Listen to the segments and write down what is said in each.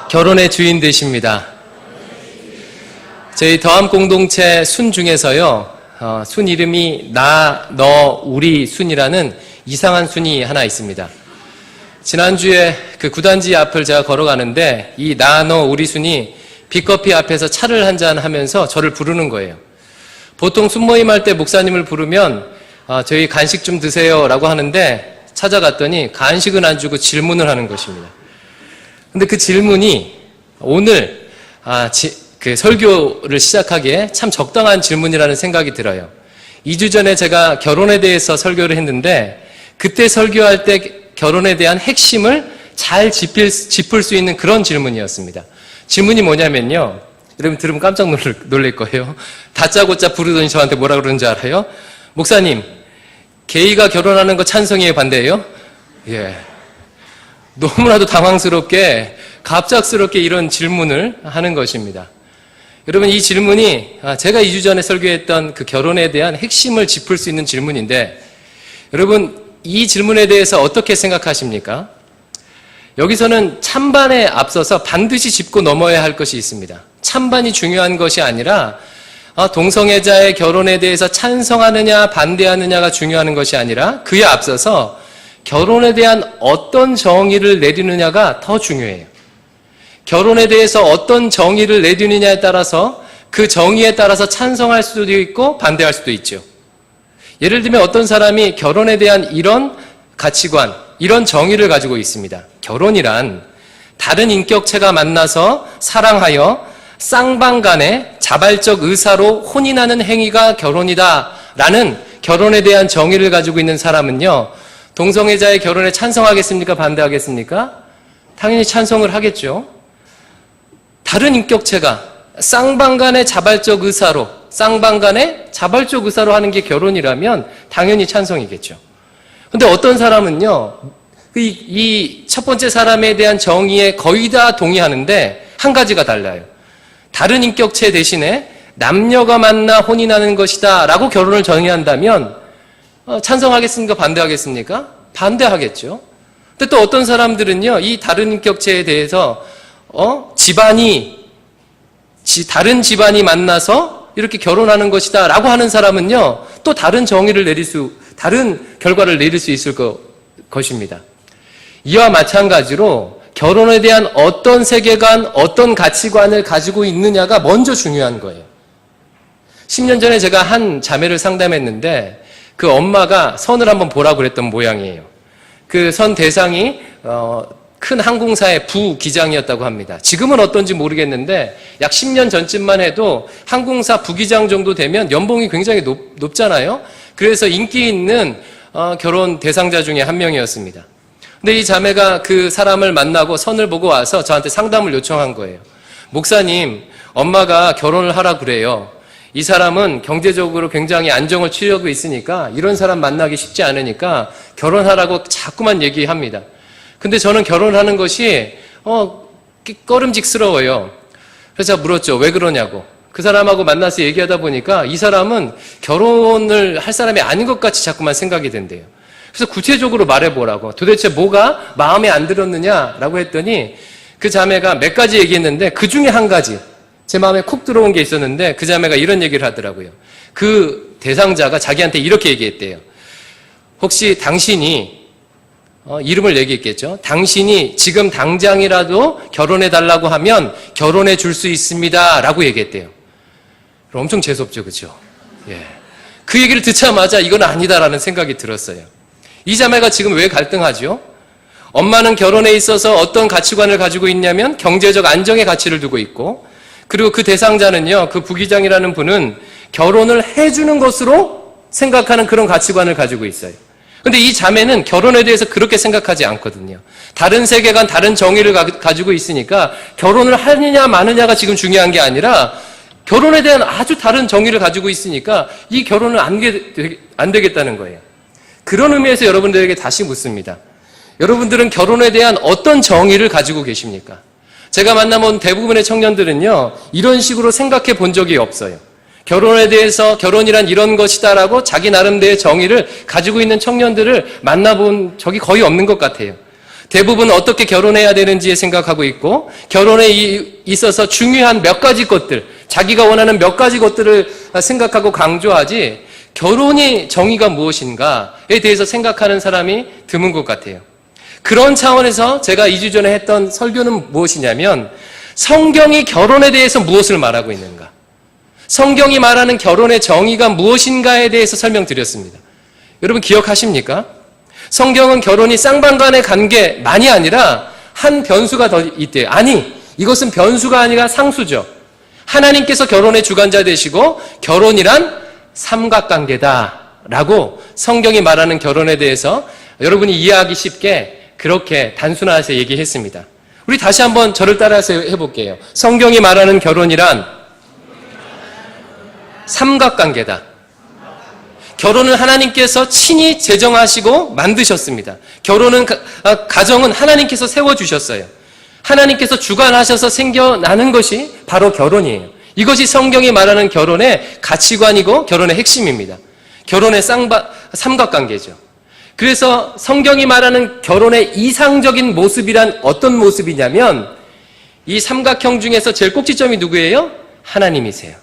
결혼의 주인 되십니다. 저희 더함 공동체 순 중에서요, 순 이름이 나, 너, 우리 순이라는 이상한 순이 하나 있습니다. 지난주에 그 구단지 앞을 제가 걸어가는데 이 나, 너, 우리 순이 빅커피 앞에서 차를 한잔 하면서 저를 부르는 거예요. 보통 순모임 할 때 목사님을 부르면 저희 간식 좀 드세요 라고 하는데 찾아갔더니 간식은 안 주고 질문을 하는 것입니다. 근데 그 질문이 오늘 그 설교를 시작하기에 참 적당한 질문이라는 생각이 들어요. 2주 전에 제가 결혼에 대해서 설교를 했는데 그때 설교할 때 결혼에 대한 핵심을 잘 짚을 수 있는 그런 질문이었습니다. 질문이 뭐냐면요. 여러분 들으면 깜짝 놀랄 거예요. 다짜고짜 부르더니 저한테 뭐라 그러는지 알아요? 목사님, 게이가 결혼하는 거 찬성이에요, 반대예요? 예. 너무나도 당황스럽게 갑작스럽게 이런 질문을 하는 것입니다. 여러분 이 질문이 제가 2주 전에 설교했던 그 결혼에 대한 핵심을 짚을 수 있는 질문인데 여러분 이 질문에 대해서 어떻게 생각하십니까? 여기서는 찬반에 앞서서 반드시 짚고 넘어야 할 것이 있습니다. 찬반이 중요한 것이 아니라 동성애자의 결혼에 대해서 찬성하느냐 반대하느냐가 중요한 것이 아니라 그에 앞서서 결혼에 대한 어떤 정의를 내리느냐가 더 중요해요. 결혼에 대해서 어떤 정의를 내리느냐에 따라서 그 정의에 따라서 찬성할 수도 있고 반대할 수도 있죠. 예를 들면 어떤 사람이 결혼에 대한 이런 가치관, 이런 정의를 가지고 있습니다. 결혼이란 다른 인격체가 만나서 사랑하여 쌍방간의 자발적 의사로 혼인하는 행위가 결혼이다라는 결혼에 대한 정의를 가지고 있는 사람은요. 동성애자의 결혼에 찬성하겠습니까? 반대하겠습니까? 당연히 찬성을 하겠죠. 다른 인격체가 쌍방간의 자발적 의사로 하는 게 결혼이라면 당연히 찬성이겠죠. 근데 어떤 사람은요, 이 첫 번째 사람에 대한 정의에 거의 다 동의하는데 한 가지가 달라요. 다른 인격체 대신에 남녀가 만나 혼인하는 것이다 라고 결혼을 정의한다면 찬성하겠습니까? 반대하겠습니까? 반대하겠죠. 근데 또 어떤 사람들은요, 이 다른 인격체에 대해서 다른 집안이 만나서 이렇게 결혼하는 것이다 라고 하는 사람은요, 또 다른 다른 결과를 내릴 수 있을 것입니다. 이와 마찬가지로 결혼에 대한 어떤 세계관, 어떤 가치관을 가지고 있느냐가 먼저 중요한 거예요. 10년 전에 제가 한 자매를 상담했는데 그 엄마가 선을 한번 보라고 그랬던 모양이에요. 그 선 대상이 큰 항공사의 부기장이었다고 합니다. 지금은 어떤지 모르겠는데 약 10년 전쯤만 해도 항공사 부기장 정도 되면 연봉이 굉장히 높잖아요. 그래서 인기 있는 결혼 대상자 중에 한 명이었습니다. 근데 이 자매가 그 사람을 만나고 선을 보고 와서 저한테 상담을 요청한 거예요. 목사님, 엄마가 결혼을 하라 그래요. 이 사람은 경제적으로 굉장히 안정을 취하고 있으니까 이런 사람 만나기 쉽지 않으니까 결혼하라고 자꾸만 얘기합니다. 근데 저는 결혼하는 것이 꺼름직스러워요. 그래서 제가 물었죠. 왜 그러냐고. 그 사람하고 만나서 얘기하다 보니까 이 사람은 결혼을 할 사람이 아닌 것 같이 자꾸만 생각이 된대요. 그래서 구체적으로 말해보라고. 도대체 뭐가 마음에 안 들었느냐라고 했더니 그 자매가 몇 가지 얘기했는데 그 중에 한 가지 제 마음에 콕 들어온 게 있었는데 그 자매가 이런 얘기를 하더라고요. 그 대상자가 자기한테 이렇게 얘기했대요. 혹시 당신이 이름을 얘기했겠죠. 당신이 지금 당장이라도 결혼해달라고 하면 결혼해 줄 수 있습니다 라고 얘기했대요. 엄청 재수없죠, 그렇죠? 예. 그 얘기를 듣자마자 이건 아니다라는 생각이 들었어요. 이 자매가 지금 왜 갈등하죠? 엄마는 결혼에 있어서 어떤 가치관을 가지고 있냐면 경제적 안정의 가치를 두고 있고, 그리고 그 대상자는요, 그 부기장이라는 분은 결혼을 해주는 것으로 생각하는 그런 가치관을 가지고 있어요. 근데 이 자매는 결혼에 대해서 그렇게 생각하지 않거든요. 다른 세계관, 다른 정의를 가지고 있으니까 결혼을 하느냐 마느냐가 지금 중요한 게 아니라 결혼에 대한 아주 다른 정의를 가지고 있으니까 이 결혼은 안 되겠다는 거예요. 그런 의미에서 여러분들에게 다시 묻습니다. 여러분들은 결혼에 대한 어떤 정의를 가지고 계십니까? 제가 만나본 대부분의 청년들은요, 이런 식으로 생각해 본 적이 없어요. 결혼에 대해서 결혼이란 이런 것이다라고 자기 나름대로의 정의를 가지고 있는 청년들을 만나본 적이 거의 없는 것 같아요. 대부분 어떻게 결혼해야 되는지 생각하고 있고, 결혼에 있어서 중요한 몇 가지 것들, 자기가 원하는 몇 가지 것들을 생각하고 강조하지, 결혼의 정의가 무엇인가에 대해서 생각하는 사람이 드문 것 같아요. 그런 차원에서 제가 2주 전에 했던 설교는 무엇이냐면, 성경이 결혼에 대해서 무엇을 말하고 있는가, 성경이 말하는 결혼의 정의가 무엇인가에 대해서 설명드렸습니다. 여러분 기억하십니까? 성경은 결혼이 쌍방간의 관계만이 아니라 한 변수가 더 있대요. 아니, 이것은 변수가 아니라 상수죠. 하나님께서 결혼의 주관자 되시고 결혼이란 삼각관계다라고 성경이 말하는 결혼에 대해서 여러분이 이해하기 쉽게 그렇게 단순화해서 얘기했습니다. 우리 다시 한번 저를 따라서 해볼게요. 성경이 말하는 결혼이란 삼각관계다. 결혼은 하나님께서 친히 제정하시고 만드셨습니다. 결혼은, 가정은 하나님께서 세워주셨어요. 하나님께서 주관하셔서 생겨나는 것이 바로 결혼이에요. 이것이 성경이 말하는 결혼의 가치관이고 결혼의 핵심입니다. 결혼의 삼각관계죠. 그래서 성경이 말하는 결혼의 이상적인 모습이란 어떤 모습이냐면, 이 삼각형 중에서 제일 꼭지점이 누구예요? 하나님이세요.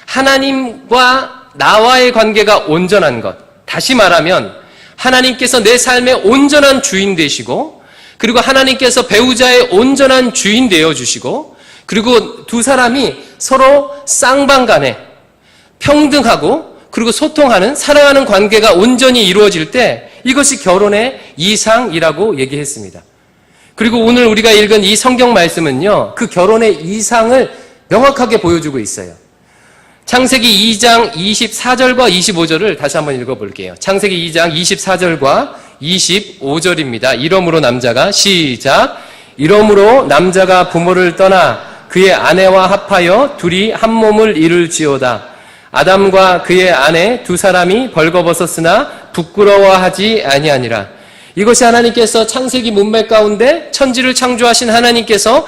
하나님과 나와의 관계가 온전한 것. 다시 말하면 하나님께서 내 삶의 온전한 주인 되시고, 그리고 하나님께서 배우자의 온전한 주인 되어주시고, 그리고 두 사람이 서로 쌍방간에 평등하고 그리고 소통하는, 사랑하는 관계가 온전히 이루어질 때 이것이 결혼의 이상이라고 얘기했습니다. 그리고 오늘 우리가 읽은 이 성경 말씀은요, 그 결혼의 이상을 명확하게 보여주고 있어요. 창세기 2장 24절과 25절을 다시 한번 읽어볼게요. 창세기 2장 24절과 25절입니다. 이러므로 남자가, 시작. 이러므로 남자가 부모를 떠나 그의 아내와 합하여 둘이 한 몸을 이룰지어다. 아담과 그의 아내 두 사람이 벌거벗었으나 부끄러워하지 아니하니라. 이것이 하나님께서 창세기 문맥 가운데 천지를 창조하신 하나님께서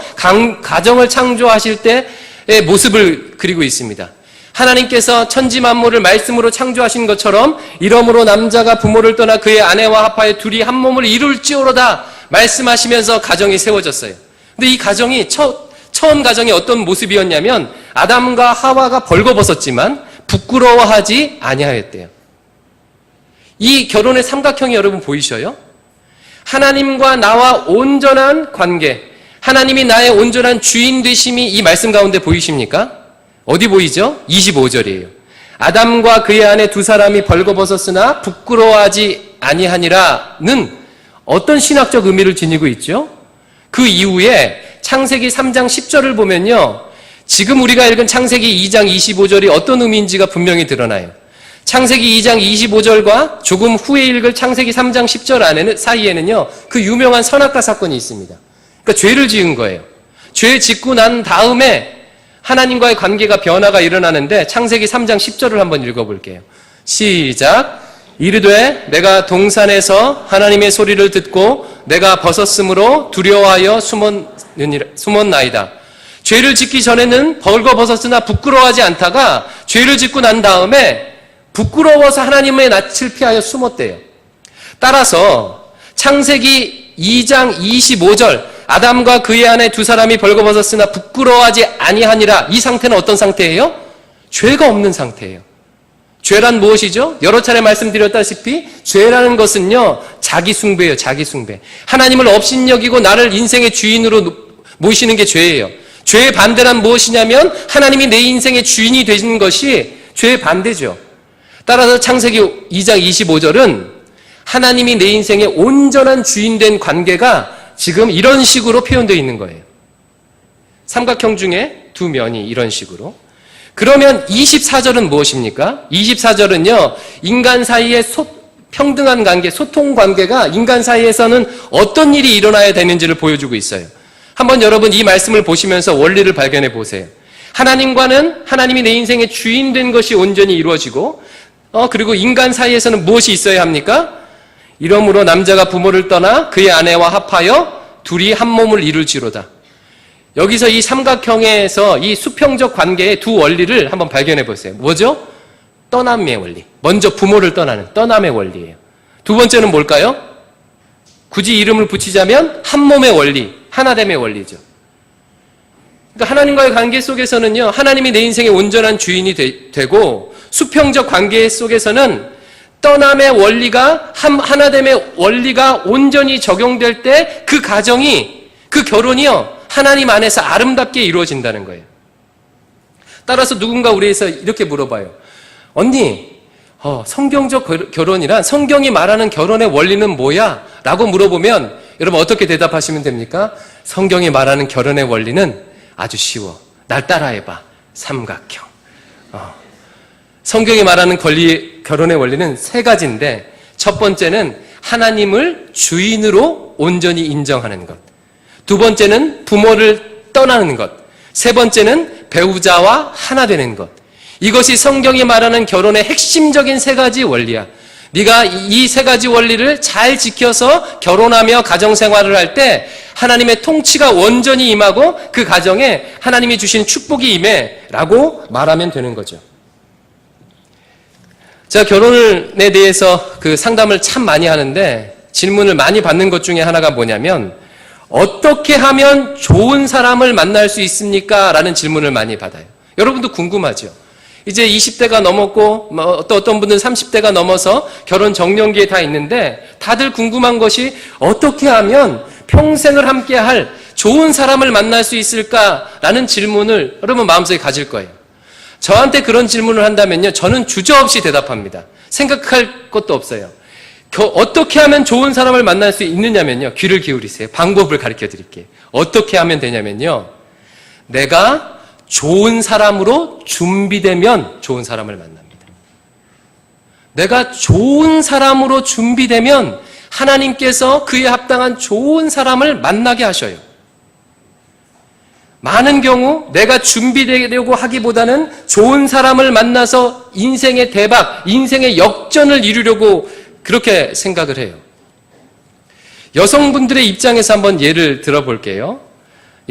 가정을 창조하실 때의 모습을 그리고 있습니다. 하나님께서 천지 만물을 말씀으로 창조하신 것처럼 이러므로 남자가 부모를 떠나 그의 아내와 합하여 둘이 한 몸을 이룰지어로다 말씀하시면서 가정이 세워졌어요. 근데 이 가정이 처음 가정이 어떤 모습이었냐면, 아담과 하와가 벌거벗었지만 부끄러워하지 아니하였대요. 이 결혼의 삼각형이 여러분 보이셔요? 하나님과 나와 온전한 관계, 하나님이 나의 온전한 주인 되심이 이 말씀 가운데 보이십니까? 어디 보이죠? 25절이에요. 아담과 그의 아내 두 사람이 벌거벗었으나 부끄러워하지 아니하니라는 어떤 신학적 의미를 지니고 있죠? 그 이후에 창세기 3장 10절을 보면요, 지금 우리가 읽은 창세기 2장 25절이 어떤 의미인지가 분명히 드러나요. 창세기 2장 25절과 조금 후에 읽을 창세기 3장 10절 사이에는요, 그 유명한 선악과 사건이 있습니다. 그러니까 죄를 지은 거예요. 죄 짓고 난 다음에 하나님과의 관계가 변화가 일어나는데, 창세기 3장 10절을 한번 읽어볼게요. 시작. 이르되 내가 동산에서 하나님의 소리를 듣고 내가 벗었으므로 두려워하여 숨었나이다. 죄를 짓기 전에는 벌거벗었으나 부끄러워하지 않다가 죄를 짓고 난 다음에 부끄러워서 하나님의 낯을 피하여 숨었대요. 따라서 창세기 2장 25절 아담과 그의 아내 두 사람이 벌거벗었으나 부끄러워하지 아니하니라, 이 상태는 어떤 상태예요? 죄가 없는 상태예요. 죄란 무엇이죠? 여러 차례 말씀드렸다시피 죄라는 것은요, 자기 숭배예요. 자기 숭배. 하나님을 업신여기고 나를 인생의 주인으로 모시는 게 죄예요. 죄의 반대란 무엇이냐면 하나님이 내 인생의 주인이 되는 것이 죄의 반대죠. 따라서 창세기 2장 25절은 하나님이 내 인생의 온전한 주인 된 관계가 지금 이런 식으로 표현되어 있는 거예요. 삼각형 중에 두 면이 이런 식으로. 그러면 24절은 무엇입니까? 24절은요, 인간 사이의 평등한 관계, 소통 관계가 인간 사이에서는 어떤 일이 일어나야 되는지를 보여주고 있어요. 한번 여러분 이 말씀을 보시면서 원리를 발견해 보세요. 하나님과는 하나님이 내 인생의 주인 된 것이 온전히 이루어지고, 그리고 인간 사이에서는 무엇이 있어야 합니까? 이러므로 남자가 부모를 떠나 그의 아내와 합하여 둘이 한 몸을 이룰지로다. 여기서 이 삼각형에서 이 수평적 관계의 두 원리를 한번 발견해 보세요. 뭐죠? 떠남의 원리. 먼저 부모를 떠나는 떠남의 원리예요. 두 번째는 뭘까요? 굳이 이름을 붙이자면 한 몸의 원리, 하나됨의 원리죠. 그러니까 하나님과의 관계 속에서는요, 하나님이 내 인생의 온전한 주인이 되고, 수평적 관계 속에서는 떠남의 원리가, 하나됨의 원리가 온전히 적용될 때 그 가정이, 그 결혼이요, 하나님 안에서 아름답게 이루어진다는 거예요. 따라서 누군가 우리에서 이렇게 물어봐요. 언니, 성경적 결혼이란, 성경이 말하는 결혼의 원리는 뭐야? 라고 물어보면 여러분 어떻게 대답하시면 됩니까? 성경이 말하는 결혼의 원리는 아주 쉬워. 날 따라해봐. 삼각형. 성경이 말하는 결혼의 원리는 세 가지인데, 첫 번째는 하나님을 주인으로 온전히 인정하는 것. 두 번째는 부모를 떠나는 것. 세 번째는 배우자와 하나 되는 것. 이것이 성경이 말하는 결혼의 핵심적인 세 가지 원리야. 네가 이 세 가지 원리를 잘 지켜서 결혼하며 가정생활을 할 때 하나님의 통치가 온전히 임하고 그 가정에 하나님이 주신 축복이 임해라고 말하면 되는 거죠. 제가 결혼에 대해서 그 상담을 참 많이 하는데 질문을 많이 받는 것 중에 하나가 뭐냐면, 어떻게 하면 좋은 사람을 만날 수 있습니까? 라는 질문을 많이 받아요. 여러분도 궁금하죠? 이제 20대가 넘었고 어떤 분들은 30대가 넘어서 결혼 정년기에 다 있는데, 다들 궁금한 것이 어떻게 하면 평생을 함께할 좋은 사람을 만날 수 있을까라는 질문을 여러분 마음속에 가질 거예요. 저한테 그런 질문을 한다면요, 저는 주저없이 대답합니다. 생각할 것도 없어요. 어떻게 하면 좋은 사람을 만날 수 있느냐면요, 귀를 기울이세요. 방법을 가르쳐 드릴게요. 어떻게 하면 되냐면요, 내가 좋은 사람으로 준비되면 좋은 사람을 만납니다. 내가 좋은 사람으로 준비되면 하나님께서 그에 합당한 좋은 사람을 만나게 하셔요. 많은 경우 내가 준비되려고 하기보다는 좋은 사람을 만나서 인생의 대박, 인생의 역전을 이루려고 그렇게 생각을 해요. 여성분들의 입장에서 한번 예를 들어볼게요.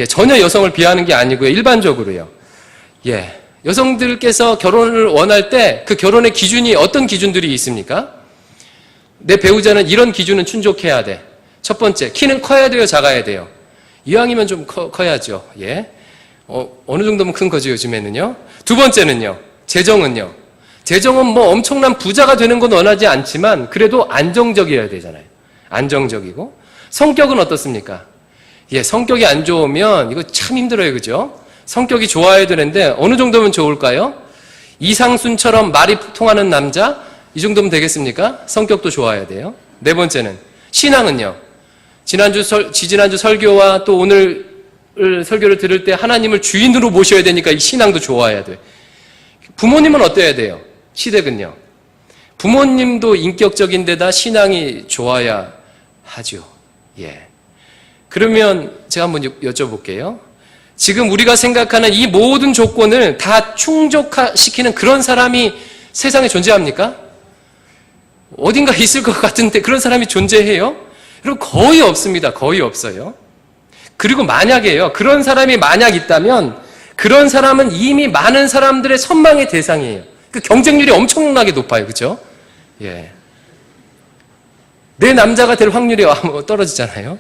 전혀 여성을 비하하는 게 아니고요. 일반적으로요. 여성들께서 결혼을 원할 때 그 결혼의 기준이 어떤 기준들이 있습니까? 내 배우자는 이런 기준은 충족해야 돼. 첫 번째, 키는 커야 돼요, 작아야 돼요? 이왕이면 좀 커야죠. 어느 정도면 큰 거죠, 요즘에는요. 두 번째는요, 재정은요. 재정은 뭐 엄청난 부자가 되는 건 원하지 않지만 그래도 안정적이어야 되잖아요. 안정적이고. 성격은 어떻습니까? 성격이 안 좋으면 이거 참 힘들어요, 그죠? 성격이 좋아야 되는데 어느 정도면 좋을까요? 이상순처럼 말이 통하는 남자? 이 정도면 되겠습니까? 성격도 좋아야 돼요. 네 번째는 신앙은요. 지난주 설교와 또 오늘 설교를 들을 때 하나님을 주인으로 모셔야 되니까 이 신앙도 좋아야 돼. 부모님은 어때야 돼요? 시댁은요. 부모님도 인격적인 데다 신앙이 좋아야 하죠. 그러면 제가 한번 여쭤볼게요. 지금 우리가 생각하는 이 모든 조건을 다 충족시키는 그런 사람이 세상에 존재합니까? 어딘가 있을 것 같은데 그런 사람이 존재해요? 여러분, 거의 없습니다. 거의 없어요. 그리고 만약에요, 그런 사람이 만약 있다면 그런 사람은 이미 많은 사람들의 선망의 대상이에요. 그 경쟁률이 엄청나게 높아요. 그죠? 내 남자가 될 확률이 떨어지잖아요.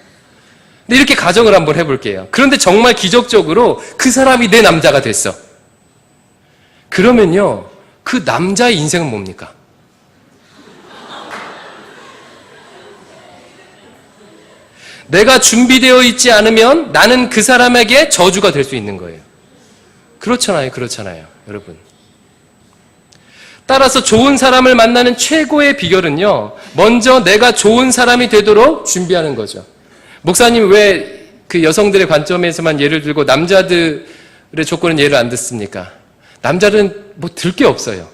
근데 이렇게 가정을 한번 해볼게요. 그런데 정말 기적적으로 그 사람이 내 남자가 됐어. 그러면요, 그 남자의 인생은 뭡니까? 내가 준비되어 있지 않으면 나는 그 사람에게 저주가 될 수 있는 거예요. 그렇잖아요. 여러분. 따라서 좋은 사람을 만나는 최고의 비결은요, 먼저 내가 좋은 사람이 되도록 준비하는 거죠. 목사님 왜 그 여성들의 관점에서만 예를 들고 남자들의 조건은 예를 안 듣습니까? 남자들은 뭐 들 게 없어요.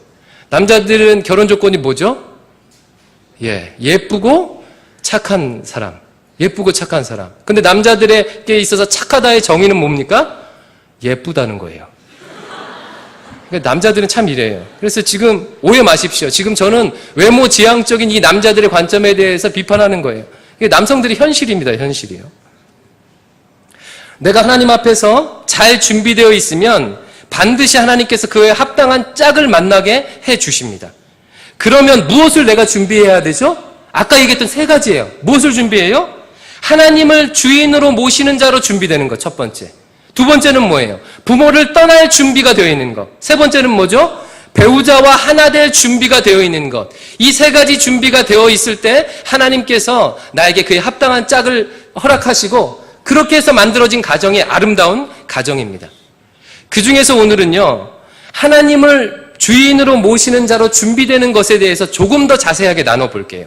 남자들은 결혼 조건이 뭐죠? 예쁘고 착한 사람. 예쁘고 착한 사람. 근데 남자들에게 있어서 착하다의 정의는 뭡니까? 예쁘다는 거예요. 그러니까 남자들은 참 이래요. 그래서 지금 오해 마십시오. 지금 저는 외모 지향적인 이 남자들의 관점에 대해서 비판하는 거예요. 이게 남성들의 현실입니다. 현실이에요. 내가 하나님 앞에서 잘 준비되어 있으면 반드시 하나님께서 그에 합당한 짝을 만나게 해 주십니다. 그러면 무엇을 내가 준비해야 되죠? 아까 얘기했던 세 가지예요. 무엇을 준비해요? 하나님을 주인으로 모시는 자로 준비되는 것, 첫 번째. 두 번째는 뭐예요? 부모를 떠날 준비가 되어 있는 것. 세 번째는 뭐죠? 배우자와 하나 될 준비가 되어 있는 것. 이 세 가지 준비가 되어 있을 때 하나님께서 나에게 그에 합당한 짝을 허락하시고 그렇게 해서 만들어진 가정이 아름다운 가정입니다. 그 중에서 오늘은요, 하나님을 주인으로 모시는 자로 준비되는 것에 대해서 조금 더 자세하게 나눠볼게요.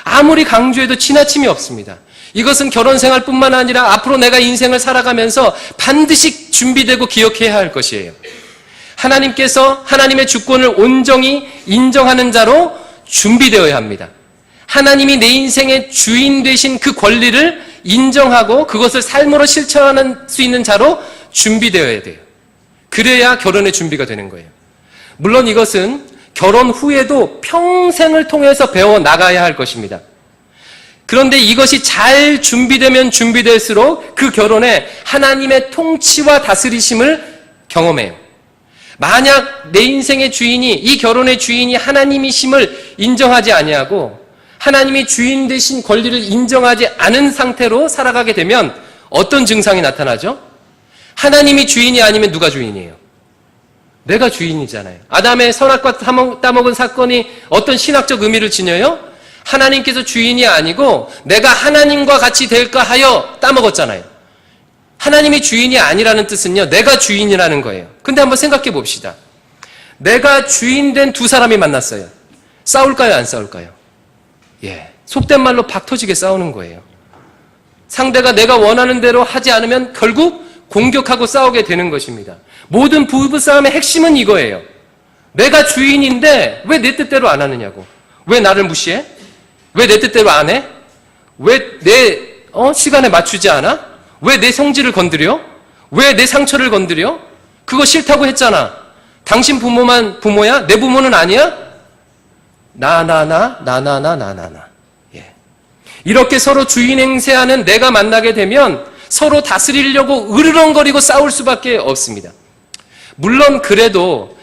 아무리 강조해도 지나침이 없습니다. 이것은 결혼 생활뿐만 아니라 앞으로 내가 인생을 살아가면서 반드시 준비되고 기억해야 할 것이에요. 하나님께서 하나님의 주권을 온전히 인정하는 자로 준비되어야 합니다. 하나님이 내 인생의 주인 되신 그 권리를 인정하고 그것을 삶으로 실천할 수 있는 자로 준비되어야 돼요. 그래야 결혼의 준비가 되는 거예요. 물론 이것은 결혼 후에도 평생을 통해서 배워나가야 할 것입니다. 그런데 이것이 잘 준비되면 준비될수록 그 결혼에 하나님의 통치와 다스리심을 경험해요. 만약 내 인생의 주인이, 이 결혼의 주인이 하나님이심을 인정하지 아니하고 하나님이 주인 되신 권리를 인정하지 않은 상태로 살아가게 되면 어떤 증상이 나타나죠? 하나님이 주인이 아니면 누가 주인이에요? 내가 주인이잖아요. 아담의 선악과 따먹은 사건이 어떤 신학적 의미를 지녀요? 하나님께서 주인이 아니고 내가 하나님과 같이 될까 하여 따먹었잖아요. 하나님이 주인이 아니라는 뜻은요, 내가 주인이라는 거예요. 근데 한번 생각해 봅시다. 내가 주인 된 두 사람이 만났어요. 싸울까요, 안 싸울까요? 속된 말로 박 터지게 싸우는 거예요. 상대가 내가 원하는 대로 하지 않으면 결국 공격하고 싸우게 되는 것입니다. 모든 부부싸움의 핵심은 이거예요. 내가 주인인데 왜 내 뜻대로 안 하느냐고. 왜 나를 무시해? 왜 내 뜻대로 안 해? 왜 내 시간에 맞추지 않아? 왜 내 성질을 건드려? 왜 내 상처를 건드려? 그거 싫다고 했잖아. 당신 부모만 부모야? 내 부모는 아니야? 나. 이렇게 서로 주인 행세하는 내가 만나게 되면 서로 다스리려고 으르렁거리고 싸울 수밖에 없습니다. 물론 그래도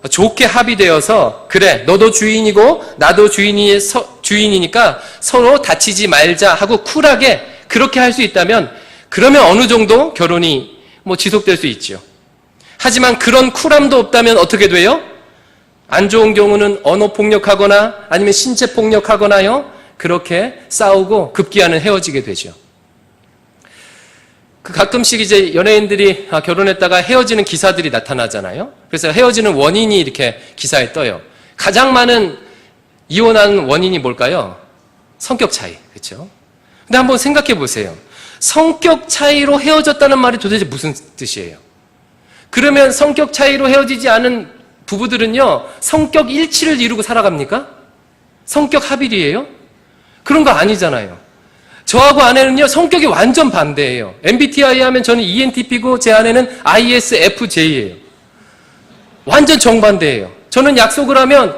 좋게 합의되어서 그래, 너도 주인이고 나도 주인이니까 서로 다치지 말자 하고 쿨하게 그렇게 할 수 있다면 그러면 어느 정도 결혼이 지속될 수 있죠. 하지만 그런 쿨함도 없다면 어떻게 돼요? 안 좋은 경우는 언어 폭력하거나 아니면 신체 폭력하거나요. 그렇게 싸우고 급기야는 헤어지게 되죠. 가끔씩 이제 연예인들이 결혼했다가 헤어지는 기사들이 나타나잖아요. 그래서 헤어지는 원인이 이렇게 기사에 떠요. 가장 많은 이혼하는 원인이 뭘까요? 성격 차이. 그렇죠? 근데 한번 생각해 보세요. 성격 차이로 헤어졌다는 말이 도대체 무슨 뜻이에요? 그러면 성격 차이로 헤어지지 않은 부부들은요, 성격 일치를 이루고 살아갑니까? 성격 합일이에요? 그런 거 아니잖아요. 저하고 아내는요, 성격이 완전 반대예요. MBTI 하면 저는 ENTP고 제 아내는 ISFJ예요. 완전 정반대예요. 저는 약속을 하면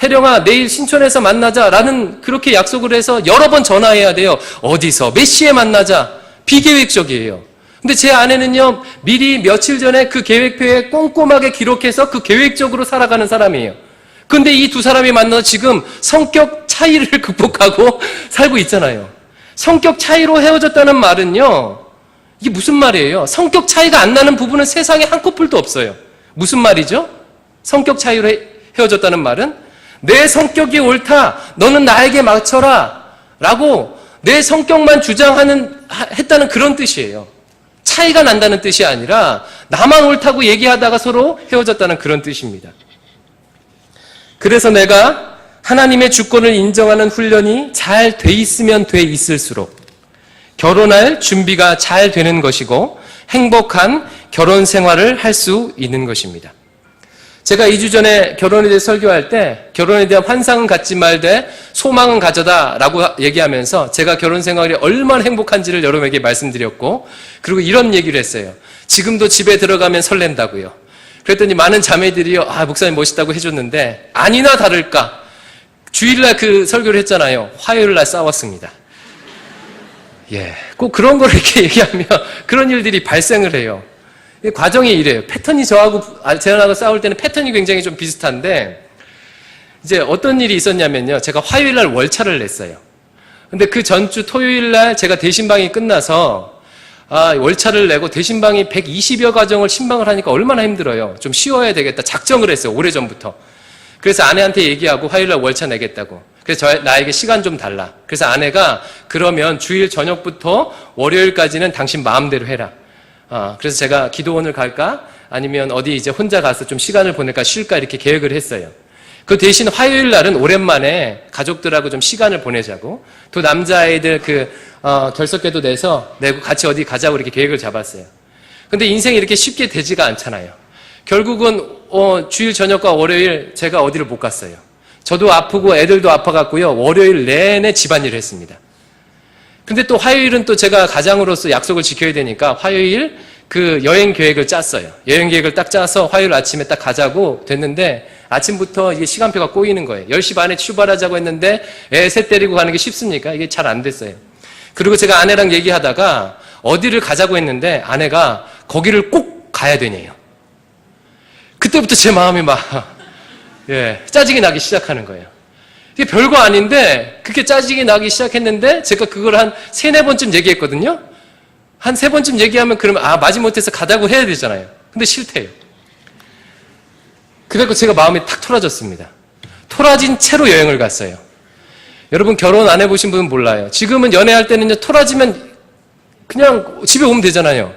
혜령아 내일 신촌에서 만나자라는 그렇게 약속을 해서 여러 번 전화해야 돼요. 어디서 몇 시에 만나자. 비계획적이에요. 근데 제 아내는요, 미리 며칠 전에 그 계획표에 꼼꼼하게 기록해서 그 계획적으로 살아가는 사람이에요. 근데 이 두 사람이 만나서 지금 성격 차이를 극복하고 살고 있잖아요. 성격 차이로 헤어졌다는 말은요, 이게 무슨 말이에요? 성격 차이가 안 나는 부부는 세상에 한 커플도 없어요. 무슨 말이죠? 성격 차이로 헤어졌다는 말은 내 성격이 옳다, 너는 나에게 맞춰라 라고 내 성격만 했다는 그런 뜻이에요. 차이가 난다는 뜻이 아니라 나만 옳다고 얘기하다가 서로 헤어졌다는 그런 뜻입니다. 그래서 내가 하나님의 주권을 인정하는 훈련이 잘 돼 있으면 돼 있을수록 결혼할 준비가 잘 되는 것이고 행복한 결혼 생활을 할 수 있는 것입니다. 제가 2주 전에 결혼에 대해 설교할 때 결혼에 대한 환상은 갖지 말되 소망은 가져다 라고 얘기하면서 제가 결혼 생활이 얼마나 행복한지를 여러분에게 말씀드렸고, 그리고 이런 얘기를 했어요. 지금도 집에 들어가면 설렌다고요. 그랬더니 많은 자매들이요, 목사님 멋있다고 해줬는데 아니나 다를까 주일날 그 설교를 했잖아요. 화요일날 싸웠습니다. 꼭 그런 걸 이렇게 얘기하면 그런 일들이 발생을 해요. 과정이 이래요. 패턴이 저하고 싸울 때는 패턴이 굉장히 좀 비슷한데, 이제 어떤 일이 있었냐면요. 제가 화요일날 월차를 냈어요. 근데 그 전주 토요일 날 제가 대신방이 끝나서 월차를 내고 대신방이 120여 가정을 신방을 하니까 얼마나 힘들어요. 좀 쉬어야 되겠다 작정을 했어요. 오래전부터. 그래서 아내한테 얘기하고 화요일 날 월차 내겠다고. 그래서 나에게 시간 좀 달라. 그래서 아내가 그러면 주일 저녁부터 월요일까지는 당신 마음대로 해라. 그래서 제가 기도원을 갈까? 아니면 어디 이제 혼자 가서 좀 시간을 보낼까? 쉴까? 이렇게 계획을 했어요. 그 대신 화요일 날은 오랜만에 가족들하고 좀 시간을 보내자고, 또 남자아이들 결석계도 내고 같이 어디 가자고 이렇게 계획을 잡았어요. 근데 인생이 이렇게 쉽게 되지가 않잖아요. 결국은 주일 저녁과 월요일 제가 어디를 못 갔어요. 저도 아프고 애들도 아파갖고요. 월요일 내내 집안일을 했습니다. 근데 또 화요일은 또 제가 가장으로서 약속을 지켜야 되니까 화요일 그 여행 계획을 짰어요. 여행 계획을 딱 짜서 화요일 아침에 딱 가자고 됐는데 아침부터 이게 시간표가 꼬이는 거예요. 10시 반에 출발하자고 했는데 애 셋 데리고 가는 게 쉽습니까? 이게 잘 안 됐어요. 그리고 제가 아내랑 얘기하다가 어디를 가자고 했는데 아내가 거기를 꼭 가야 되네요. 그때부터 제 마음이 짜증이 나기 시작하는 거예요. 이게 별거 아닌데 그렇게 짜증이 나기 시작했는데 제가 그걸 한 3-4번쯤 얘기했거든요. 한 3번쯤 얘기하면 그러면 마지못해서 가자고 해야 되잖아요. 근데 싫대요. 그래서 제가 마음이 탁 토라졌습니다. 토라진 채로 여행을 갔어요. 여러분 결혼 안 해보신 분은 몰라요. 지금은 연애할 때는 토라지면 그냥 집에 오면 되잖아요.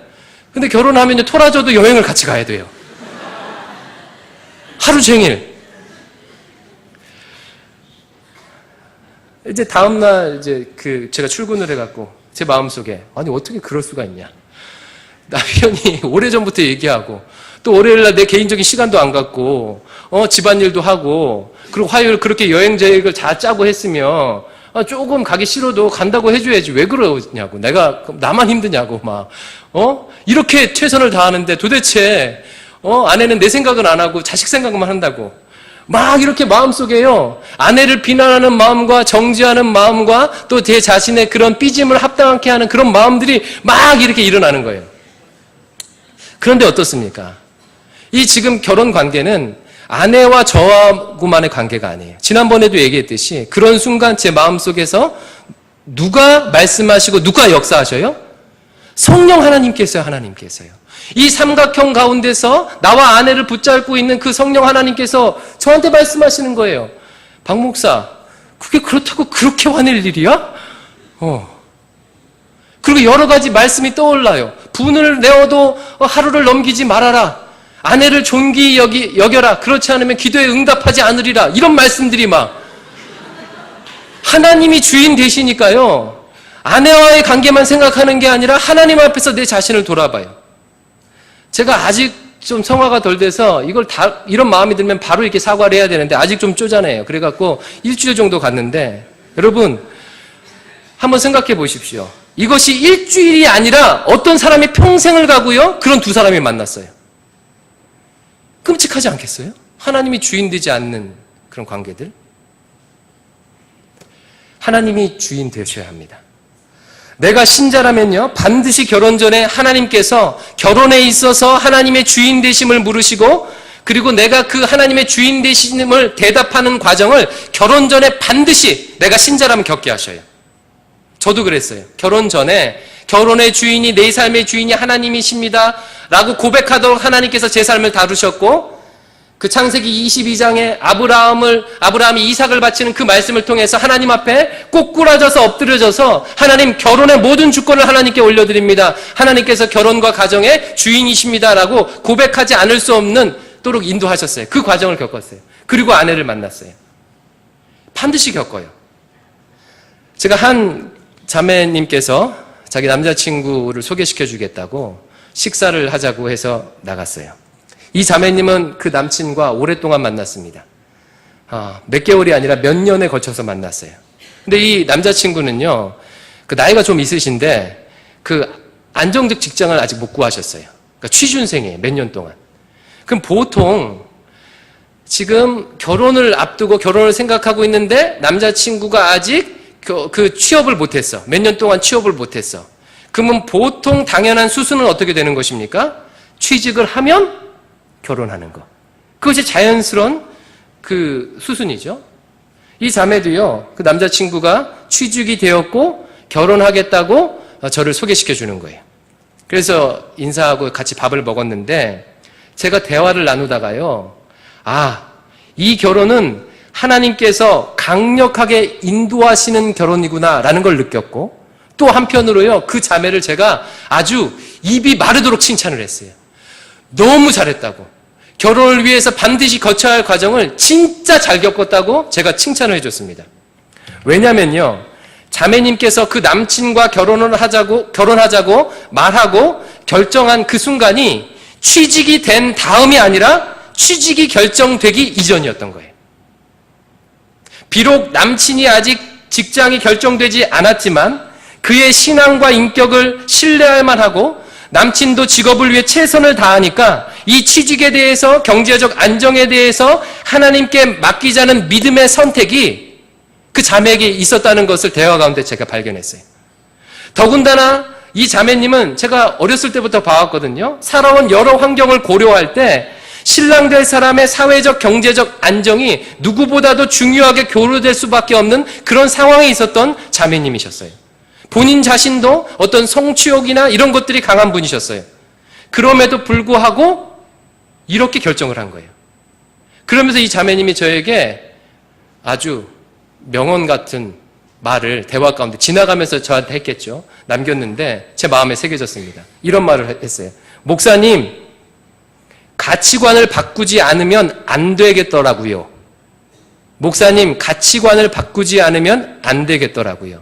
근데 결혼하면 토라져도 여행을 같이 가야 돼요. 하루 종일. 이제 다음날 제가 출근을 해갖고 제 마음속에 아니 어떻게 그럴 수가 있냐. 남편이 오래전부터 얘기하고 또 월요일날 내 개인적인 시간도 안 갖고 집안일도 하고 그리고 화요일 그렇게 여행 계획을 다 짜고 했으면 조금 가기 싫어도 간다고 해줘야지 왜 그러냐고. 나만 힘드냐고 이렇게 최선을 다하는데 도대체 아내는 내 생각은 안 하고 자식 생각만 한다고. 막 이렇게 마음속에요. 아내를 비난하는 마음과 정죄하는 마음과 또 제 자신의 그런 삐짐을 합당하게 하는 그런 마음들이 막 이렇게 일어나는 거예요. 그런데 어떻습니까? 이 지금 결혼 관계는 아내와 저하고만의 관계가 아니에요. 지난번에도 얘기했듯이 그런 순간 제 마음속에서 누가 말씀하시고 누가 역사하셔요? 성령 하나님께서요. 이 삼각형 가운데서 나와 아내를 붙잡고 있는 그 성령 하나님께서 저한테 말씀하시는 거예요. 박 목사, 그게 그렇다고 그렇게 화낼 일이야? 그리고 여러 가지 말씀이 떠올라요. 분을 내어도 하루를 넘기지 말아라. 아내를 존귀히 여겨라. 그렇지 않으면 기도에 응답하지 않으리라. 이런 말씀들이 하나님이 주인 되시니까요. 아내와의 관계만 생각하는 게 아니라 하나님 앞에서 내 자신을 돌아봐요. 제가 아직 좀 성화가 덜 돼서 이런 마음이 들면 바로 이렇게 사과를 해야 되는데 아직 좀 쪼잔해요. 그래갖고 일주일 정도 갔는데 여러분 한번 생각해 보십시오. 이것이 일주일이 아니라 어떤 사람이 평생을 가고요. 그런 두 사람이 만났어요. 끔찍하지 않겠어요? 하나님이 주인 되지 않는 그런 관계들. 하나님이 주인 되셔야 합니다. 내가 신자라면요, 반드시 결혼 전에 하나님께서 결혼에 있어서 하나님의 주인 되심을 물으시고, 그리고 내가 그 하나님의 주인 되심을 대답하는 과정을 결혼 전에 반드시 내가 신자라면 겪게 하셔요. 저도 그랬어요. 결혼 전에 결혼의 주인이 내 삶의 주인이 하나님이십니다 라고 고백하도록 하나님께서 제 삶을 다루셨고, 그 창세기 22장에 아브라함이 이삭을 바치는 그 말씀을 통해서 하나님 앞에 꼬꾸라져서 엎드려져서 하나님 결혼의 모든 주권을 하나님께 올려드립니다. 하나님께서 결혼과 가정의 주인이십니다라고 고백하지 않을 수 없는 도록 인도하셨어요. 그 과정을 겪었어요. 그리고 아내를 만났어요. 반드시 겪어요. 제가 한 자매님께서 자기 남자친구를 소개시켜 주겠다고 식사를 하자고 해서 나갔어요. 이 자매님은 그 남친과 오랫동안 만났습니다. 몇 개월이 아니라 몇 년에 걸쳐서 만났어요. 근데 이 남자친구는요, 그 나이가 좀 있으신데, 그 안정적 직장을 아직 못 구하셨어요. 그러니까 취준생이에요, 몇 년 동안. 그럼 보통, 지금 결혼을 앞두고 결혼을 생각하고 있는데, 남자친구가 아직 그 취업을 못했어. 몇 년 동안 취업을 못했어. 그러면 보통 당연한 수순은 어떻게 되는 것입니까? 취직을 하면 결혼하는 거. 그것이 자연스러운 그 수순이죠. 이 자매도요, 그 남자친구가 취직이 되었고 결혼하겠다고 저를 소개시켜 주는 거예요. 그래서 인사하고 같이 밥을 먹었는데 제가 대화를 나누다가요. 이 결혼은 하나님께서 강력하게 인도하시는 결혼이구나라는 걸 느꼈고 또 한편으로요. 그 자매를 제가 아주 입이 마르도록 칭찬을 했어요. 너무 잘했다고. 결혼을 위해서 반드시 거쳐야 할 과정을 진짜 잘 겪었다고 제가 칭찬을 해줬습니다. 왜냐면요. 자매님께서 그 남친과 결혼하자고 말하고 결정한 그 순간이 취직이 된 다음이 아니라 취직이 결정되기 이전이었던 거예요. 비록 남친이 아직 직장이 결정되지 않았지만 그의 신앙과 인격을 신뢰할 만하고 남친도 직업을 위해 최선을 다하니까 이 취직에 대해서 경제적 안정에 대해서 하나님께 맡기자는 믿음의 선택이 그 자매에게 있었다는 것을 대화 가운데 제가 발견했어요. 더군다나 이 자매님은 제가 어렸을 때부터 봐왔거든요. 살아온 여러 환경을 고려할 때 신랑 될 사람의 사회적 경제적 안정이 누구보다도 중요하게 교류될 수밖에 없는 그런 상황에 있었던 자매님이셨어요. 본인 자신도 어떤 성취욕이나 이런 것들이 강한 분이셨어요. 그럼에도 불구하고 이렇게 결정을 한 거예요. 그러면서 이 자매님이 저에게 아주 명언 같은 말을 대화 가운데 지나가면서 저한테 했겠죠. 남겼는데 제 마음에 새겨졌습니다. 이런 말을 했어요. 목사님, 가치관을 바꾸지 않으면 안 되겠더라고요. 목사님, 가치관을 바꾸지 않으면 안 되겠더라고요.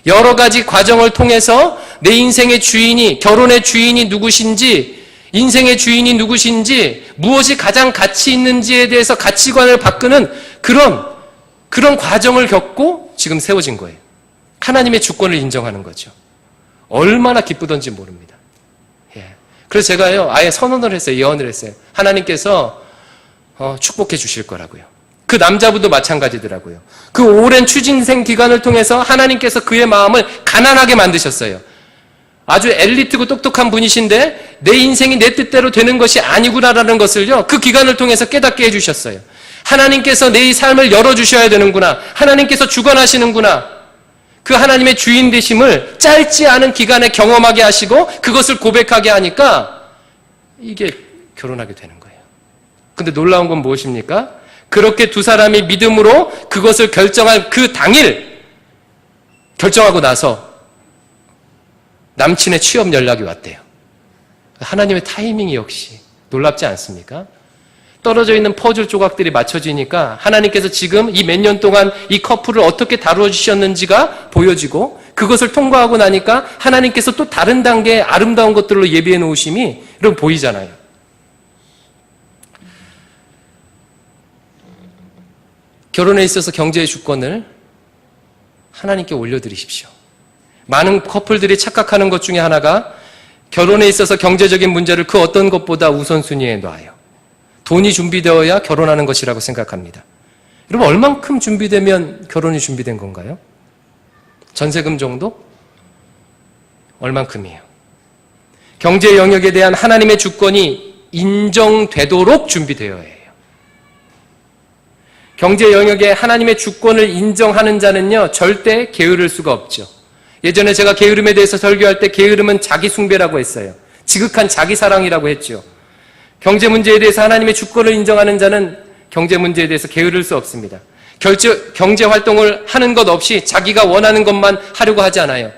여러 가지 과정을 통해서 내 인생의 주인이, 결혼의 주인이 누구신지, 인생의 주인이 누구신지, 무엇이 가장 가치 있는지에 대해서 가치관을 바꾸는 그런 과정을 겪고 지금 세워진 거예요. 하나님의 주권을 인정하는 거죠. 얼마나 기쁘던지 모릅니다. 그래서 제가요, 아예 선언을 했어요. 예언을 했어요. 하나님께서 축복해 주실 거라고요. 그 남자분도 마찬가지더라고요. 그 오랜 취직생 기간을 통해서 하나님께서 그의 마음을 가난하게 만드셨어요. 아주 엘리트고 똑똑한 분이신데 내 인생이 내 뜻대로 되는 것이 아니구나라는 것을요, 그 기간을 통해서 깨닫게 해주셨어요. 하나님께서 내 삶을 열어주셔야 되는구나. 하나님께서 주관하시는구나. 그 하나님의 주인 되심을 짧지 않은 기간에 경험하게 하시고 그것을 고백하게 하니까 이게 결혼하게 되는 거예요. 근데 놀라운 건 무엇입니까? 그렇게 두 사람이 믿음으로 그것을 결정할 그 당일 결정하고 나서 남친의 취업 연락이 왔대요. 하나님의 타이밍이 역시 놀랍지 않습니까? 떨어져 있는 퍼즐 조각들이 맞춰지니까 하나님께서 지금 이 몇 년 동안 이 커플을 어떻게 다루셨는지가 보여지고 그것을 통과하고 나니까 하나님께서 또 다른 단계의 아름다운 것들로 예비해 놓으심이 여러분 보이잖아요. 결혼에 있어서 경제의 주권을 하나님께 올려드리십시오. 많은 커플들이 착각하는 것 중에 하나가 결혼에 있어서 경제적인 문제를 그 어떤 것보다 우선순위에 놔요. 돈이 준비되어야 결혼하는 것이라고 생각합니다. 여러분, 얼만큼 준비되면 결혼이 준비된 건가요? 전세금 정도? 얼만큼이에요? 경제 영역에 대한 하나님의 주권이 인정되도록 준비되어야 해요. 경제 영역에 하나님의 주권을 인정하는 자는요, 절대 게으를 수가 없죠. 예전에 제가 게으름에 대해서 설교할 때 게으름은 자기 숭배라고 했어요. 지극한 자기 사랑이라고 했죠. 경제 문제에 대해서 하나님의 주권을 인정하는 자는 경제 문제에 대해서 게으를 수 없습니다. 경제 활동을 하는 것 없이 자기가 원하는 것만 하려고 하지 않아요.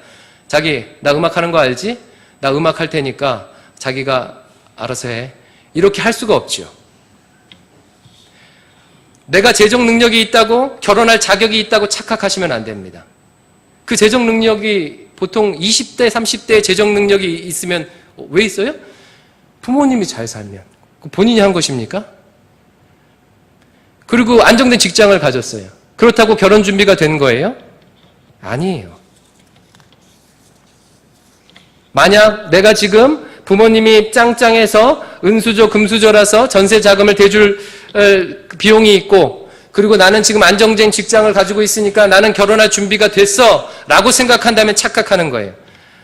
자기, 나 음악하는 거 알지? 나 음악할 테니까 자기가 알아서 해. 이렇게 할 수가 없죠. 내가 재정 능력이 있다고 결혼할 자격이 있다고 착각하시면 안 됩니다. 그 재정 능력이 보통 20대, 30대의 재정 능력이 있으면 왜 있어요? 부모님이 잘 살면. 본인이 한 것입니까? 그리고 안정된 직장을 가졌어요. 그렇다고 결혼 준비가 된 거예요? 아니에요. 만약 내가 지금 부모님이 짱짱해서 은수저 금수저라서 전세 자금을 대줄 비용이 있고 그리고 나는 지금 안정된 직장을 가지고 있으니까 나는 결혼할 준비가 됐어 라고 생각한다면 착각하는 거예요.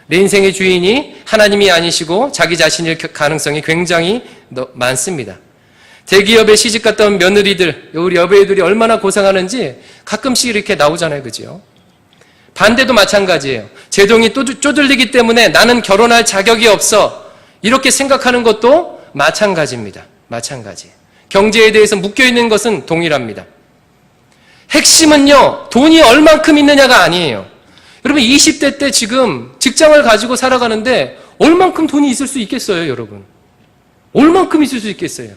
내 인생의 주인이 하나님이 아니시고 자기 자신일 가능성이 굉장히 많습니다. 대기업에 시집갔다 온 며느리들, 우리 여배우들이 얼마나 고생하는지 가끔씩 이렇게 나오잖아요. 그죠? 반대도 마찬가지예요. 제동이 또 쪼들리기 때문에 나는 결혼할 자격이 없어. 이렇게 생각하는 것도 마찬가지입니다. 마찬가지. 경제에 대해서 묶여있는 것은 동일합니다. 핵심은요, 돈이 얼만큼 있느냐가 아니에요. 여러분 20대 때 지금 직장을 가지고 살아가는데 얼만큼 돈이 있을 수 있겠어요, 여러분? 얼만큼 있을 수 있겠어요?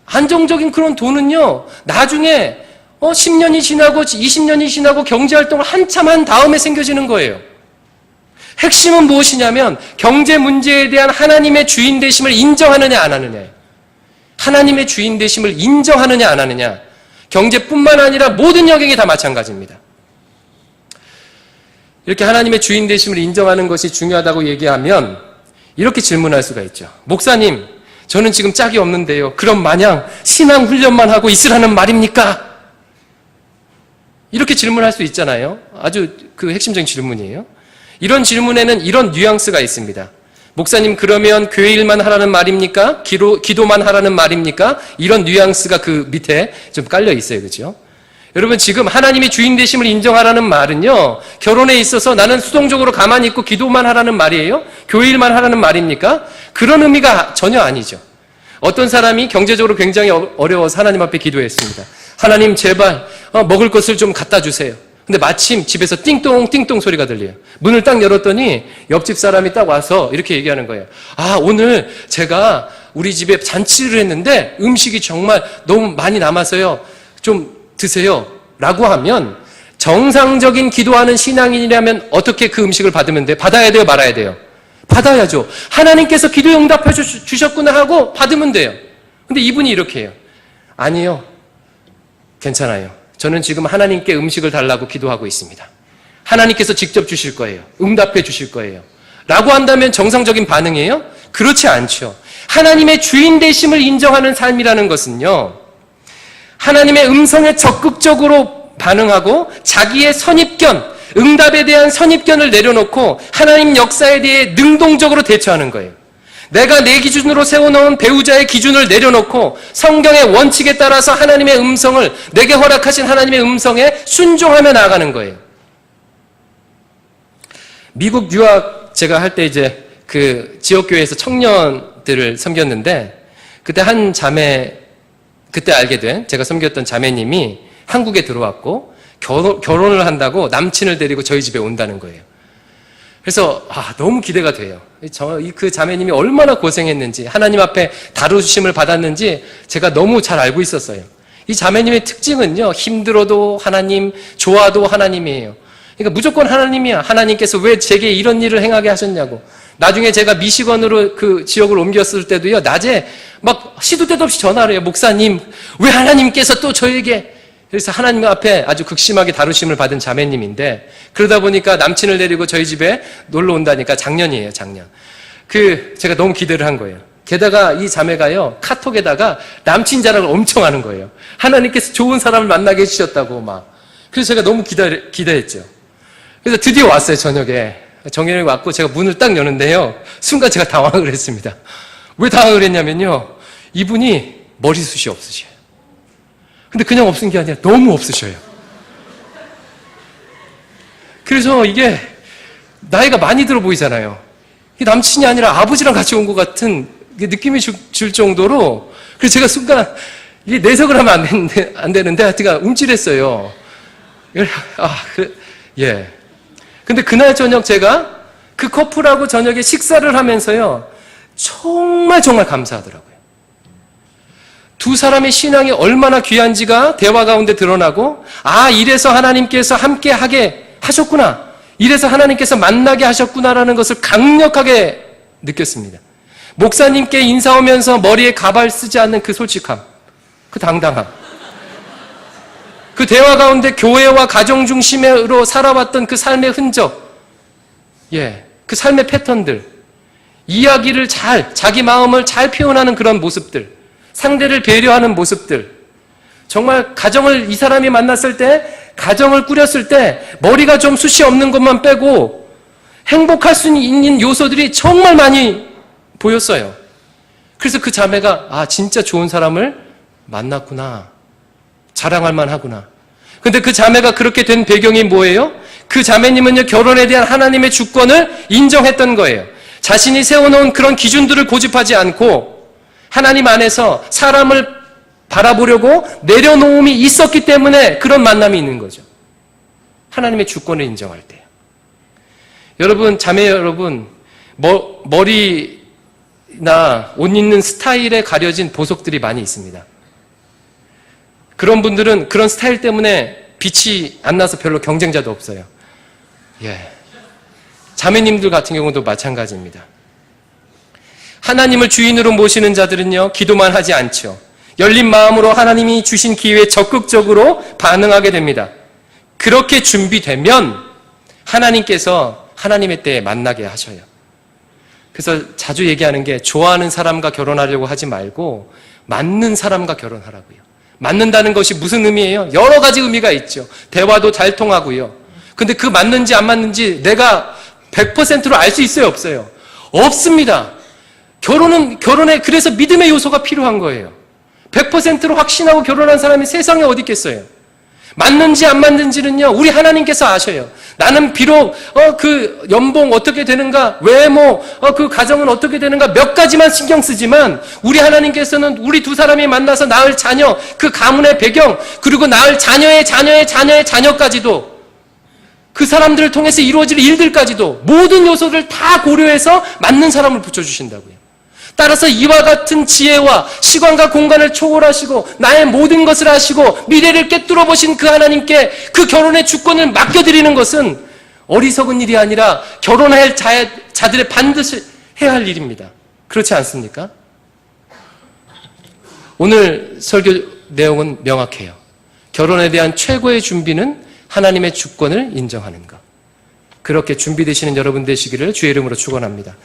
안정적인 그런 돈은요, 나중에 10년이 지나고 20년이 지나고 경제활동을 한참 한 다음에 생겨지는 거예요. 핵심은 무엇이냐면 경제 문제에 대한 하나님의 주인 되심을 인정하느냐 안 하느냐. 하나님의 주인 되심을 인정하느냐 안 하느냐. 경제뿐만 아니라 모든 영역이 다 마찬가지입니다. 이렇게 하나님의 주인 되심을 인정하는 것이 중요하다고 얘기하면 이렇게 질문할 수가 있죠. 목사님, 저는 지금 짝이 없는데요. 그럼 마냥 신앙 훈련만 하고 있으라는 말입니까? 이렇게 질문할 수 있잖아요. 아주 그 핵심적인 질문이에요. 이런 질문에는 이런 뉘앙스가 있습니다. 목사님, 그러면 교회 일만 하라는 말입니까? 기도만 하라는 말입니까? 이런 뉘앙스가 그 밑에 좀 깔려 있어요. 그죠? 여러분, 지금 하나님의 주인 되심을 인정하라는 말은요, 결혼에 있어서 나는 수동적으로 가만히 있고 기도만 하라는 말이에요? 교회 일만 하라는 말입니까? 그런 의미가 전혀 아니죠. 어떤 사람이 경제적으로 굉장히 어려워서 하나님 앞에 기도했습니다. 하나님, 제발 먹을 것을 좀 갖다 주세요. 근데 마침 집에서 띵동 띵동 소리가 들려요. 문을 딱 열었더니 옆집 사람이 딱 와서 이렇게 얘기하는 거예요. 아, 오늘 제가 우리 집에 잔치를 했는데 음식이 정말 너무 많이 남아서요. 좀 드세요. 라고 하면 정상적인 기도하는 신앙인이라면 어떻게 그 음식을 받으면 돼요? 받아야 돼요? 말아야 돼요? 받아야죠. 하나님께서 기도에 응답해 주셨구나 하고 받으면 돼요. 근데 이분이 이렇게 해요. 아니요. 괜찮아요. 저는 지금 하나님께 음식을 달라고 기도하고 있습니다. 하나님께서 직접 주실 거예요. 응답해 주실 거예요. 라고 한다면 정상적인 반응이에요? 그렇지 않죠. 하나님의 주인 되심을 인정하는 삶이라는 것은요, 하나님의 음성에 적극적으로 반응하고 자기의 선입견, 응답에 대한 선입견을 내려놓고 하나님 역사에 대해 능동적으로 대처하는 거예요. 내가 내 기준으로 세워놓은 배우자의 기준을 내려놓고 성경의 원칙에 따라서 하나님의 음성을, 내게 허락하신 하나님의 음성에 순종하며 나아가는 거예요. 미국 유학 제가 할 때 이제 그 지역교회에서 청년들을 섬겼는데, 그때 한 자매, 그때 알게 된 제가 섬겼던 자매님이 한국에 들어왔고 결혼을 한다고 남친을 데리고 저희 집에 온다는 거예요. 그래서 너무 기대가 돼요. 그 자매님이 얼마나 고생했는지, 하나님 앞에 다루심을 받았는지 제가 너무 잘 알고 있었어요. 이 자매님의 특징은요, 힘들어도 하나님, 좋아도 하나님이에요. 그러니까 무조건 하나님이야. 하나님께서 왜 제게 이런 일을 행하게 하셨냐고. 나중에 제가 미시건으로 그 지역을 옮겼을 때도요, 낮에 막 시도 때도 없이 전화를 해요. 목사님, 왜 하나님께서 또 저에게. 그래서 하나님 앞에 아주 극심하게 다루심을 받은 자매님인데, 그러다 보니까 남친을 데리고 저희 집에 놀러 온다니까 작년이에요, 작년. 제가 너무 기대를 한 거예요. 게다가 이 자매가요, 카톡에다가 남친 자랑을 엄청 하는 거예요. 하나님께서 좋은 사람을 만나게 해주셨다고 막. 그래서 제가 너무 기대했죠. 그래서 드디어 왔어요, 저녁에. 정연이 왔고 제가 문을 딱 여는데요, 순간 제가 당황을 했습니다. 왜 당황을 했냐면요, 이분이 머리숱이 없으셔요. 근데 그냥 없은 게 아니라 너무 없으셔요. 그래서 이게 나이가 많이 들어 보이잖아요. 이게 남친이 아니라 아버지랑 같이 온 것 같은 느낌이 줄 정도로. 그래서 제가 순간 이게 내색을 하면 안 되는데 하여튼 움찔했어요. 예. 근데 그날 저녁 제가 그 커플하고 저녁에 식사를 하면서요, 정말 감사하더라고요. 두 사람의 신앙이 얼마나 귀한지가 대화 가운데 드러나고, 이래서 하나님께서 함께 하게 하셨구나, 이래서 하나님께서 만나게 하셨구나라는 것을 강력하게 느꼈습니다. 목사님께 인사 오면서 머리에 가발 쓰지 않는 그 솔직함, 그 당당함, 그 대화 가운데 교회와 가정 중심으로 살아왔던 그 삶의 흔적, 그 삶의 패턴들, 이야기를 자기 마음을 잘 표현하는 그런 모습들, 상대를 배려하는 모습들, 정말 이 사람이 만났을 때, 가정을 꾸렸을 때 머리가 좀 숱이 없는 것만 빼고 행복할 수 있는 요소들이 정말 많이 보였어요. 그래서 그 자매가 진짜 좋은 사람을 만났구나, 자랑할 만하구나. 근데 그 자매가 그렇게 된 배경이 뭐예요? 그 자매님은요, 결혼에 대한 하나님의 주권을 인정했던 거예요. 자신이 세워놓은 그런 기준들을 고집하지 않고 하나님 안에서 사람을 바라보려고 내려놓음이 있었기 때문에 그런 만남이 있는 거죠. 하나님의 주권을 인정할 때요. 여러분, 자매 여러분, 머리나 옷 입는 스타일에 가려진 보석들이 많이 있습니다. 그런 분들은 그런 스타일 때문에 빛이 안 나서 별로 경쟁자도 없어요. 예. 자매님들 같은 경우도 마찬가지입니다. 하나님을 주인으로 모시는 자들은요, 기도만 하지 않죠. 열린 마음으로 하나님이 주신 기회에 적극적으로 반응하게 됩니다. 그렇게 준비되면 하나님께서 하나님의 때에 만나게 하셔요. 그래서 자주 얘기하는 게 좋아하는 사람과 결혼하려고 하지 말고 맞는 사람과 결혼하라고요. 맞는다는 것이 무슨 의미예요? 여러 가지 의미가 있죠. 대화도 잘 통하고요. 근데 그 맞는지 안 맞는지 내가 100%로 알 수 있어요? 없어요? 없습니다. 결혼에 그래서 믿음의 요소가 필요한 거예요. 100%로 확신하고 결혼한 사람이 세상에 어디 있겠어요? 맞는지 안 맞는지는요, 우리 하나님께서 아셔요. 나는 비록 그 연봉 어떻게 되는가, 외모, 그 가정은 어떻게 되는가 몇 가지만 신경 쓰지만 우리 하나님께서는 우리 두 사람이 만나서 낳을 자녀, 그 가문의 배경, 그리고 낳을 자녀의 자녀의 자녀의 자녀까지도, 그 사람들을 통해서 이루어질 일들까지도 모든 요소를 다 고려해서 맞는 사람을 붙여주신다고요. 따라서 이와 같은 지혜와 시간과 공간을 초월하시고 나의 모든 것을 아시고 미래를 꿰뚫어 보신 그 하나님께 그 결혼의 주권을 맡겨드리는 것은 어리석은 일이 아니라 결혼할 자들의 반드시 해야 할 일입니다. 그렇지 않습니까? 오늘 설교 내용은 명확해요. 결혼에 대한 최고의 준비는 하나님의 주권을 인정하는 것. 그렇게 준비되시는 여러분 되시기를 주의 이름으로 축원합니다.